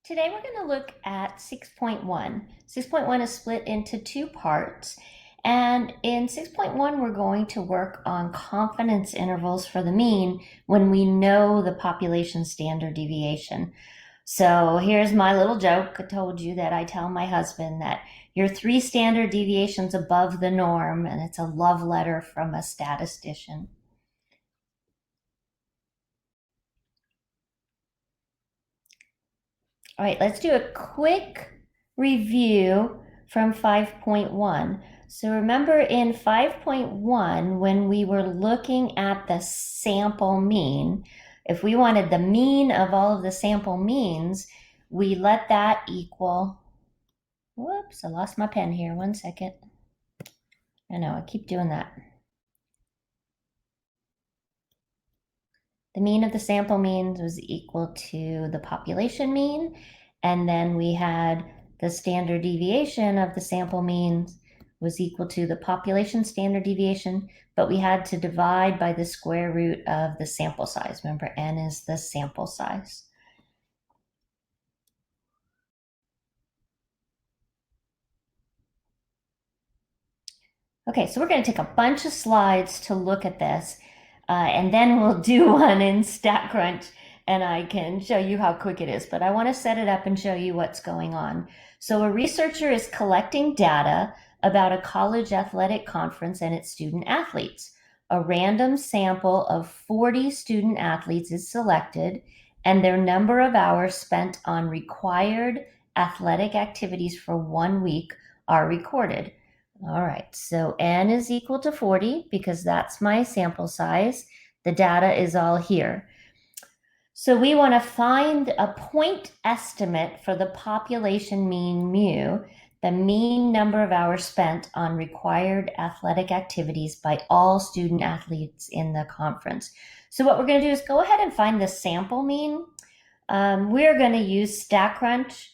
Today we're going to look at 6.1. 6.1 is split into two parts. And in 6.1, we're going to work on confidence intervals for the mean when we know the population standard deviation. So here's my little joke. I told you that I tell my husband that you're 3 standard deviations above the norm, and it's a love letter from a statistician. All right, let's do a quick review from 5.1. So remember in 5.1, when we were looking at the sample mean, if we wanted the mean of all of the sample means, we let that equal, whoops, I lost my pen here, 1 second. I know, I keep doing that. The mean of the sample means was equal to the population mean, and then we had the standard deviation of the sample means was equal to the population standard deviation, but we had to divide by the square root of the sample size. Remember, n is the sample size. Okay, so we're going to take a bunch of slides to look at this, and then we'll do one in StatCrunch, and I can show you how quick it is. But I want to set it up and show you what's going on. So a researcher is collecting data about a college athletic conference and its student athletes. A random sample of 40 student athletes is selected, and their number of hours spent on required athletic activities for 1 week are recorded. All right, so n is equal to 40 because that's my sample size. The data is all here. So we want to find a point estimate for the population mean mu, the mean number of hours spent on required athletic activities by all student athletes in the conference. So what we're going to do is go ahead and find the sample mean. We're going to use StatCrunch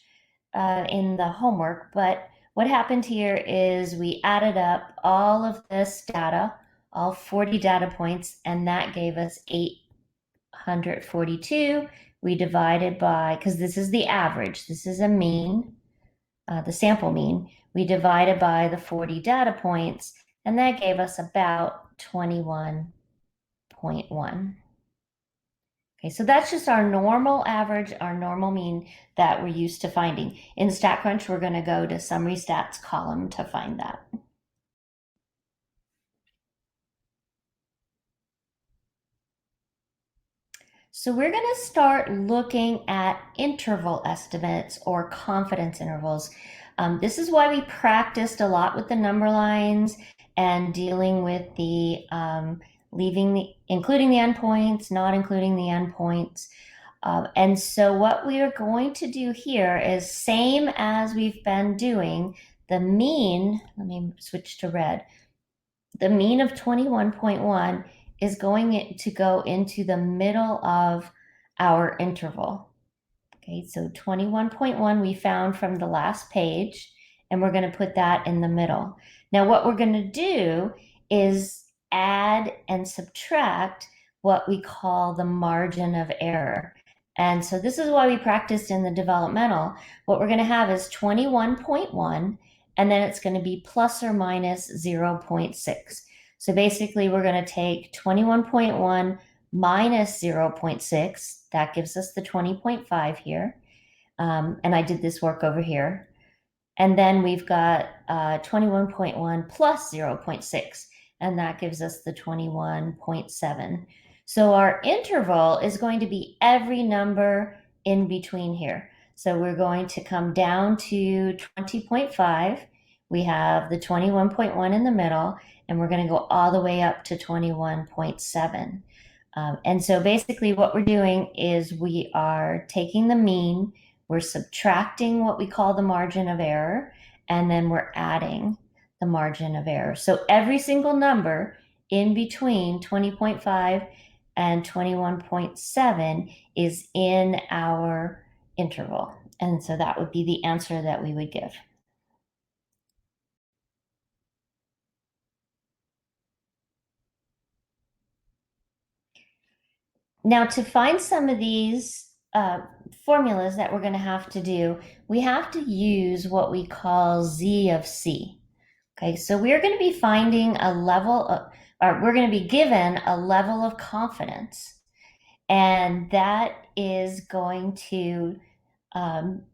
in the homework, but what happened here is we added up all of this data, all 40 data points, and that gave us 842. We divided by, because this is the average, this is a mean, the sample mean. We divided by the 40 data points, and that gave us about 21.1. Okay, so that's just our normal average, our normal mean that we're used to finding. In StatCrunch, we're going to go to Summary Stats column to find that. So we're going to start looking at interval estimates or confidence intervals. This is why we practiced a lot with the number lines and dealing with the including the endpoints, not including the endpoints. And so what we are going to do here is same as we've been doing, the mean, let me switch to red, the mean of 21.1 is going to go into the middle of our interval. Okay, so 21.1 we found from the last page, and we're going to put that in the middle. Now what we're going to do is add and subtract what we call the margin of error. And so this is why we practiced in the developmental. What we're going to have is 21.1, and then it's going to be plus or minus 0.6. So basically, we're going to take 21.1 minus 0.6. That gives us the 20.5 here. And I did this work over here. And then we've got 21.1 plus 0.6, and that gives us the 21.7. So our interval is going to be every number in between here. So we're going to come down to 20.5. We have the 21.1 in the middle, and we're going to go all the way up to 21.7. And so basically what we're doing is we are taking the mean, we're subtracting what we call the margin of error, and then we're adding the margin of error. So every single number in between 20.5 and 21.7 is in our interval. And so that would be the answer that we would give. Now to find some of these formulas that we're going to have to do, we have to use what we call Z of C. Okay, so we're going to be finding a level of, or we're going to be given a level of confidence, and that is going to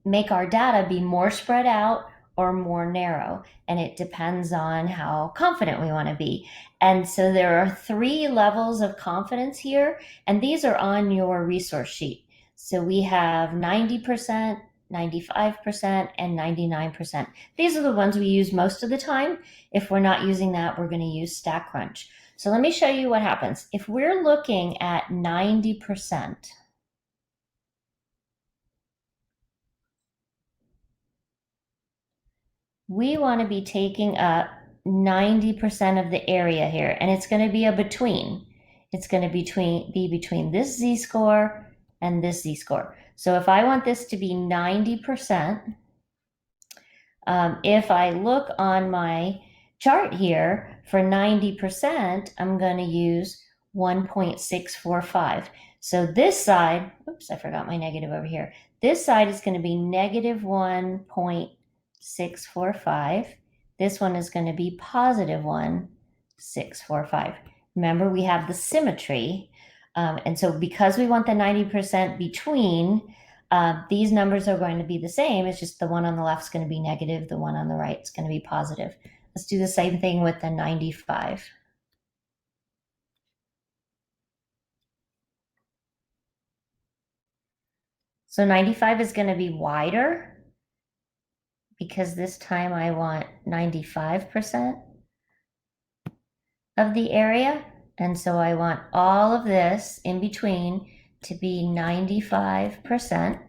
make our data be more spread out or more narrow, and it depends on how confident we want to be. And so there are 3 levels of confidence here, and these are on your resource sheet. So we have 90%, 95%, and 99%. These are the ones we use most of the time. If we're not using that, we're going to use StatCrunch. So let me show you what happens. If we're looking at 90%, we want to be taking up 90% of the area here, and it's going to be a between. It's going to be between this z-score and this z-score. So if I want this to be 90%, if I look on my chart here for 90%, I'm going to use 1.645. So this side, oops, I forgot my negative over here. This side is going to be negative 1.645. This one is going to be positive 1.645. Remember, we have the symmetry. And so because we want the 90% between, these numbers are going to be the same. It's just the one on the left is going to be negative. The one on the right is going to be positive. Let's do the same thing with the 95. So 95 is going to be wider because this time I want 95% of the area. And so I want all of this in between to be 95%.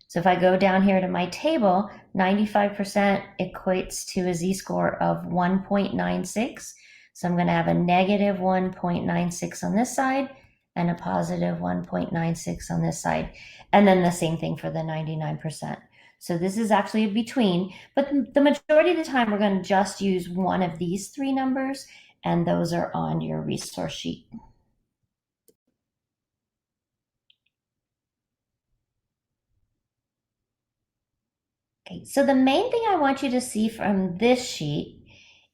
So if I go down here to my table, 95% equates to a z-score of 1.96. So I'm going to have a negative 1.96 on this side and a positive 1.96 on this side. And then the same thing for the 99%. So this is actually a between, but the majority of the time we're going to just use one of these 3 numbers, and those are on your resource sheet. Okay, so the main thing I want you to see from this sheet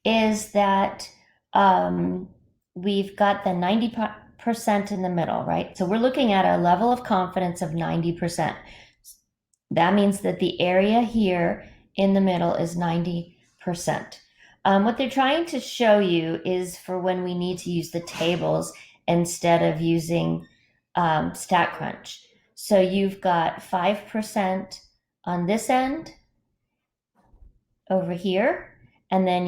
is that we've got the 90% in the middle, right? So we're looking at a level of confidence of 90%. That means that the area here in the middle is 90%. What they're trying to show you is for when we need to use the tables instead of using StatCrunch. So you've got 5% on this end over here, and then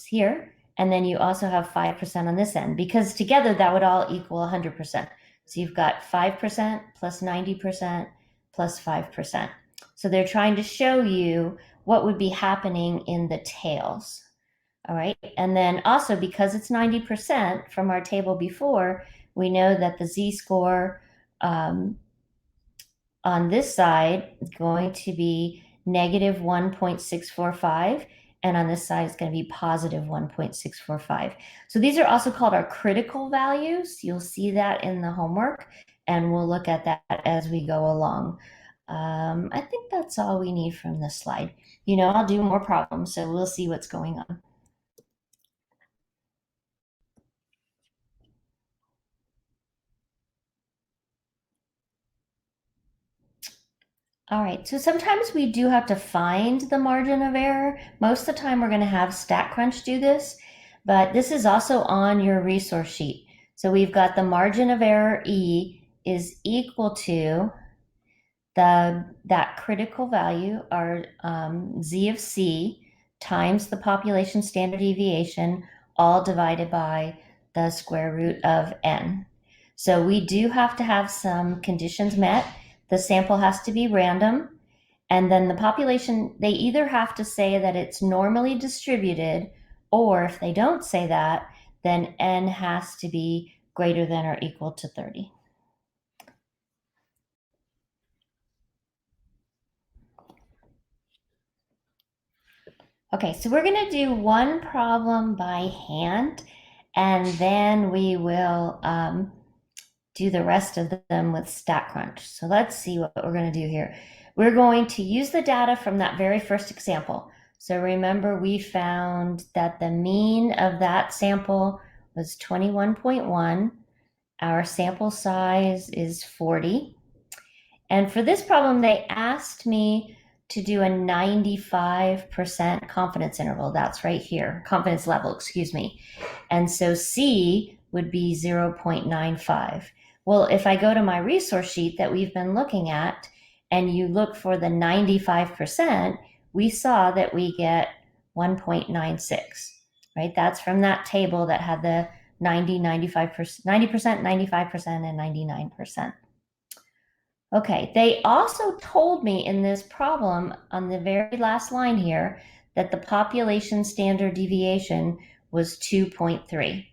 here, and then you also have 5% on this end, because together that would all equal 100%. So you've got 5% plus 90% plus 5%. So they're trying to show you what would be happening in the tails. All right, and then also because it's 90% from our table before, we know that the z-score on this side is going to be negative 1.645, and on this side it's going to be positive 1.645. So these are also called our critical values. You'll see that in the homework, and we'll look at that as we go along. I think that's all we need from this slide. You know, I'll do more problems, so we'll see what's going on. All right, so sometimes we do have to find the margin of error. Most of the time we're going to have StatCrunch do this, but this is also on your resource sheet. So we've got the margin of error E is equal to that critical value, our Z of C, times the population standard deviation, all divided by the square root of n. So we do have to have some conditions met. The sample has to be random, and then the population, they either have to say that it's normally distributed, or if they don't say that, then n has to be greater than or equal to 30. Okay, so we're going to do one problem by hand, and then we will do the rest of them with StatCrunch. So let's see what we're going to do here. We're going to use the data from that very first example. So remember, we found that the mean of that sample was 21.1. Our sample size is 40. And for this problem, they asked me to do a 95% confidence interval. That's right here, confidence level, excuse me. And so C would be 0.95. Well, if I go to my resource sheet that we've been looking at, and you look for the 95%, we saw that we get 1.96, right? That's from that table that had the 90%, 95%, and 99%. Okay, they also told me in this problem on the very last line here that the population standard deviation was 2.3.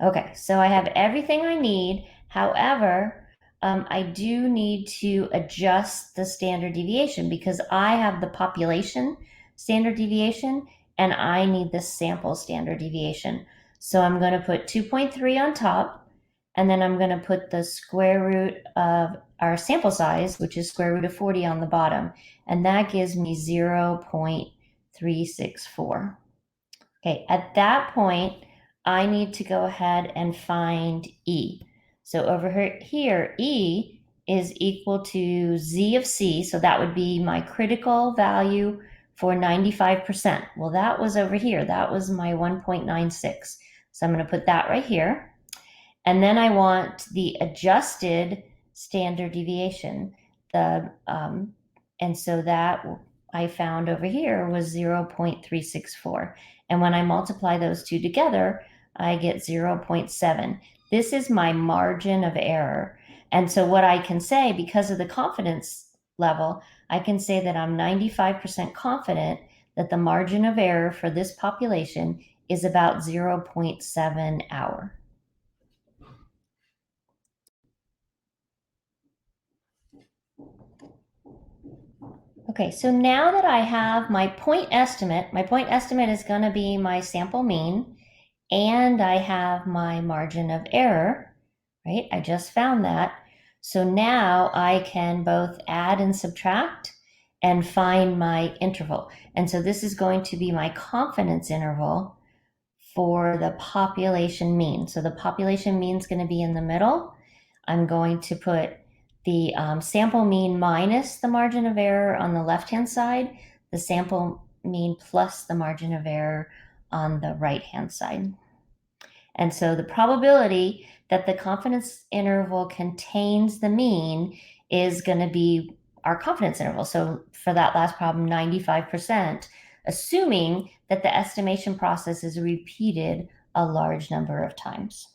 Okay, so I have everything I need. However, I do need to adjust the standard deviation because I have the population standard deviation and I need the sample standard deviation. So I'm going to put 2.3 on top, and then I'm going to put the square root of our sample size, which is square root of 40, on the bottom, and that gives me 0.364. Okay, at that point, I need to go ahead and find E. So over here, E is equal to Z of C, so that would be my critical value for 95%. Well, that was over here. That was my 1.96. So I'm going to put that right here. And then I want the adjusted standard deviation. And so that I found over here was 0.364. And when I multiply those two together, I get 0.7. This is my margin of error. And so what I can say, because of the confidence level, I can say that I'm 95% confident that the margin of error for this population is about 0.7 hour. Okay, so now that I have my point estimate is going to be my sample mean, and I have my margin of error, right? I just found that. So now I can both add and subtract and find my interval. And so this is going to be my confidence interval for the population mean. So the population mean is going to be in the middle. I'm going to put the sample mean minus the margin of error on the left-hand side, the sample mean plus the margin of error on the right-hand side. And so the probability that the confidence interval contains the mean is going to be our confidence interval. So for that last problem, 95%, assuming that the estimation process is repeated a large number of times.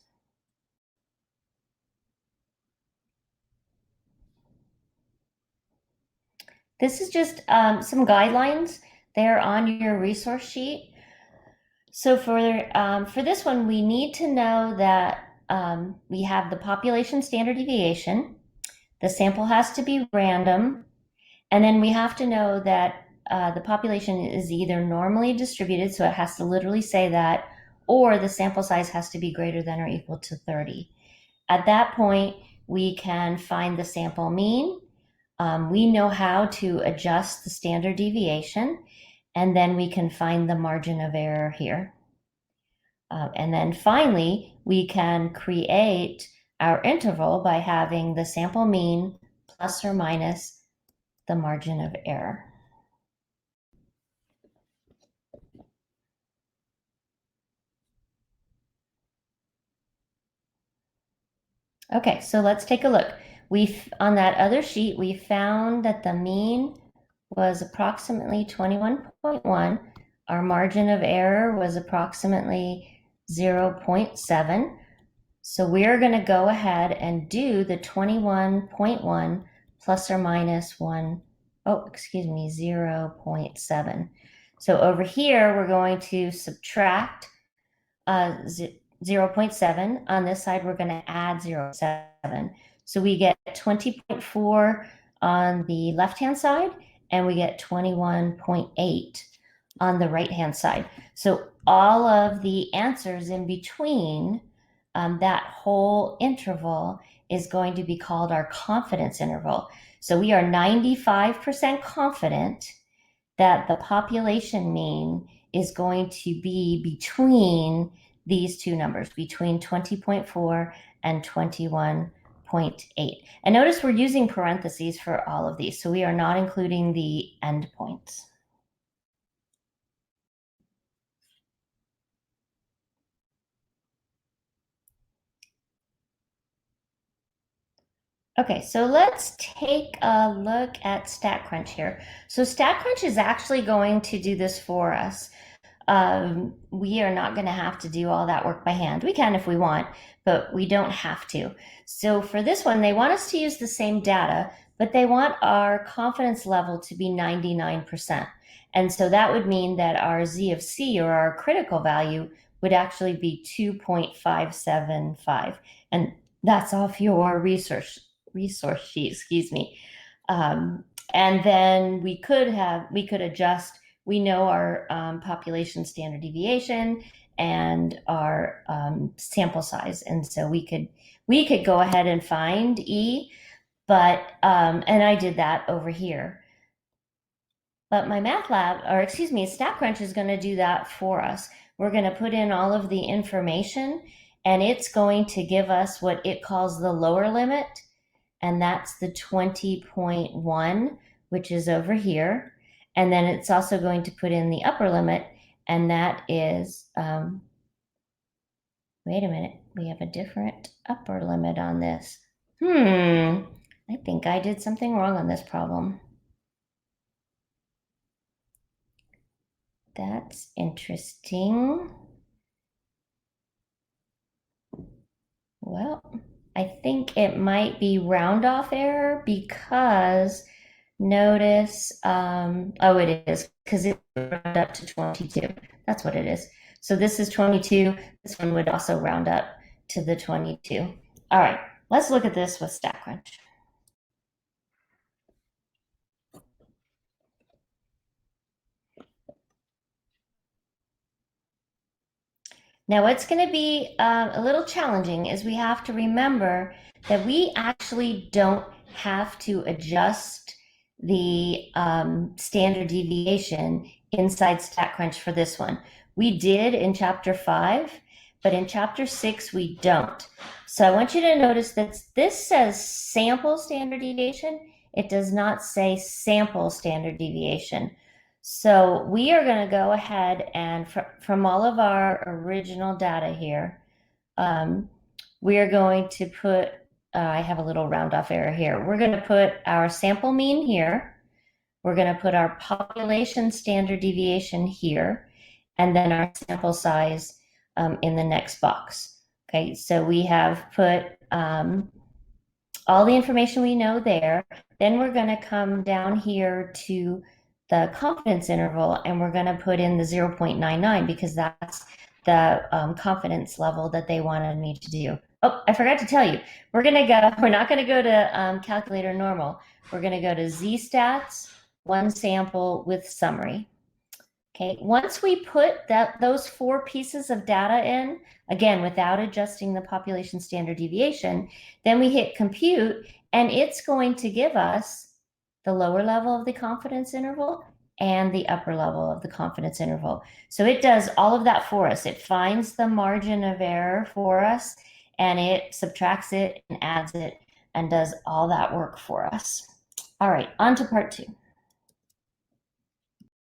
This is just some guidelines. They're on your resource sheet. So for this one, we need to know that we have the population standard deviation. The sample has to be random. And then we have to know that the population is either normally distributed, so it has to literally say that, or the sample size has to be greater than or equal to 30. At that point, we can find the sample mean. We know how to adjust the standard deviation, and then we can find the margin of error here. And then finally, we can create our interval by having the sample mean plus or minus the margin of error. Okay, so let's take a look. On that other sheet, we found that the mean was approximately 21.1. Our margin of error was approximately 0.7. So we're going to go ahead and do the 21.1 plus or minus 0.7. So over here, we're going to subtract 0.7. On this side, we're going to add 0.7. So we get 20.4 on the left-hand side, and we get 21.8 on the right-hand side. So all of the answers in between that whole interval is going to be called our confidence interval. So we are 95% confident that the population mean is going to be between these two numbers, between 20.4 and 21.8. And notice we're using parentheses for all of these, so we are not including the endpoints. Okay, so let's take a look at StatCrunch here. So StatCrunch is actually going to do this for us. We are not going to have to do all that work by hand. We can if we want, but we don't have to. So for this one, they want us to use the same data, but they want our confidence level to be 99%. And so that would mean that our Z of C, or our critical value, would actually be 2.575. And that's off your resource sheet, excuse me. And then we could adjust. We know our population standard deviation and our sample size, and so we could go ahead and find E, but and I did that over here. But my StatCrunch is going to do that for us. We're going to put in all of the information, and it's going to give us what it calls the lower limit, and that's the 20.1, which is over here. And then it's also going to put in the upper limit, and that is, wait a minute, we have a different upper limit on this. I think I did something wrong on this problem. That's interesting. Well, I think it might be round off error, because notice, oh, it is, because it round up to 22. That's what it is. So this is 22. This one would also round up to the 22. All right, let's look at this with StatCrunch. Now, what's going to be a little challenging is we have to remember that we actually don't have to adjust the standard deviation inside StatCrunch for this one. We did in chapter 5, but in chapter 6 we don't. So I want you to notice that this says sample standard deviation. It does not say sample standard deviation. So we are going to go ahead and from all of our original data here, we are going to put, I have a little round off error here. We're going to put our sample mean here. We're going to put our population standard deviation here, and then our sample size in the next box. Okay, so we have put all the information we know there. Then we're going to come down here to the confidence interval, and we're going to put in the 0.99 because that's the confidence level that they wanted me to do. Oh, I forgot to tell you, we're not going to go to calculator normal. We're going to go to ZStats, one sample with summary. Okay, once we put those 4 pieces of data in, again, without adjusting the population standard deviation, then we hit compute, and it's going to give us the lower level of the confidence interval and the upper level of the confidence interval. So it does all of that for us. It finds the margin of error for us, and it subtracts it and adds it and does all that work for us. All right, on to part 2.